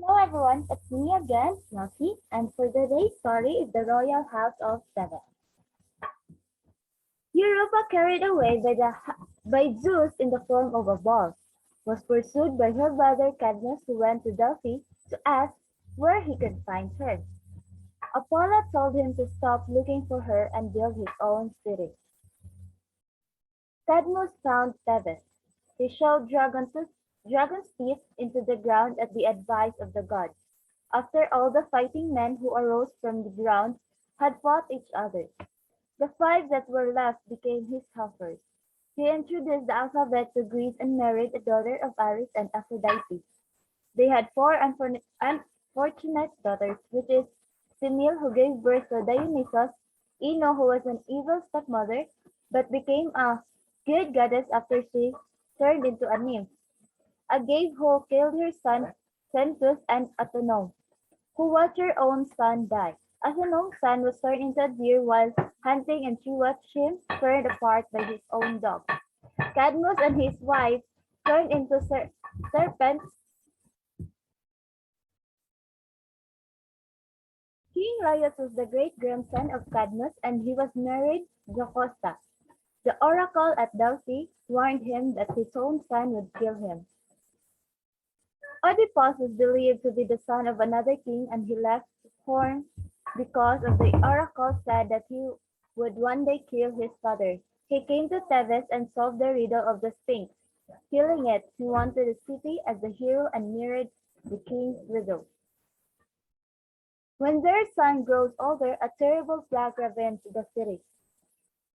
Hello everyone, it's me again, Lucky, and for today's story is the Royal House of Thebes. Europa, carried away by Zeus in the form of a ball, was pursued by her brother Cadmus, who went to Delphi to ask where he could find her. Apollo told him to stop looking for her and build his own city. Cadmus found Thebes. He showed dragon's teeth into the ground at the advice of the gods. After all the fighting men who arose from the ground had fought each other, the five that were left became his helpers. He introduced the alphabet to Greece and married a daughter of Ares and Aphrodite. They had four unfortunate daughters, which is Semele, who gave birth to Dionysus, Ino, who was an evil stepmother, but became a good goddess after she turned into a nymph, Agave, who killed her son Centus, and Atenome, who watched her own son die. Asano's son was turned into a deer while hunting, and she watched him torn apart by his own dog. Cadmus and his wife turned into serpents. King Laius was the great-grandson of Cadmus, and he was married Jocasta. The oracle at Delphi warned him that his own son would kill him. Oedipus was believed to be the son of another king, and he left Horn because of the oracle said that he would one day kill his father. He came to Thebes and solved the riddle of the Sphinx. Killing it, he wanted the city as the hero and mirrored the king's widow. When their son grows older, a terrible plague ravaged the city.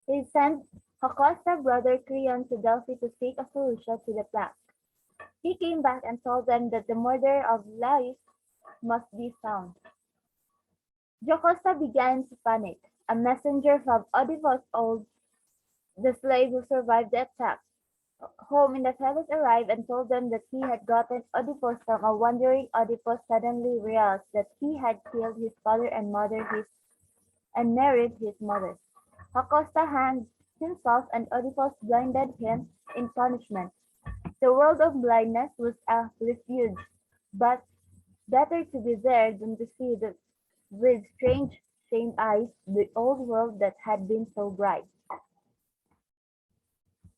He sent Hocosta's brother Creon to Delphi to seek a solution to the plague. He came back and told them that the murderer of Laius must be found. Jocasta began to panic. A messenger from Oedipus told the slave who survived the attack home in the Thebes arrived and told them that he had gotten Oedipus from a wandering. Oedipus suddenly realized that he had killed his father and mother and married his mother. Jocasta hanged himself and Oedipus blinded him in punishment. The world of blindness was a refuge, but better to be there than to see with strange, shamed eyes the old world that had been so bright.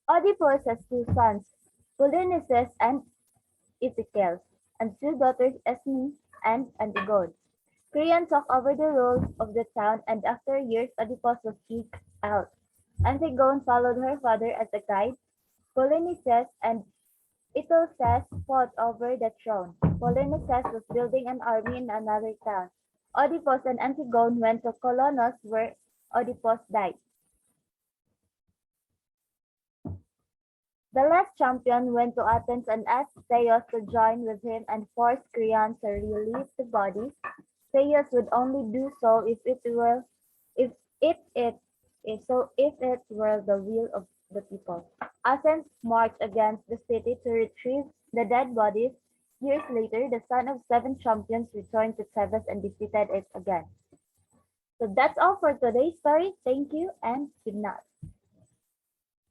Oedipus has two sons, Polynices and Iphicles, and two daughters, Esme and Antigone. Creon took over the rule of the town, and after years, Oedipus was kicked out. Antigone followed her father as a guide. Polynices and Iphicles fought over the throne. Polynices was building an army in another town. Oedipus and Antigone went to Colonos, where Oedipus died. The last champion went to Athens and asked Theos to join with him and forced Creon to release the bodies. Theos would only do so if it were the will of the people. Athens marched against the city to retrieve the dead bodies. Years later, the son of seven champions returned to Thebes and defeated it again. So that's all for today's story. Thank you and good night.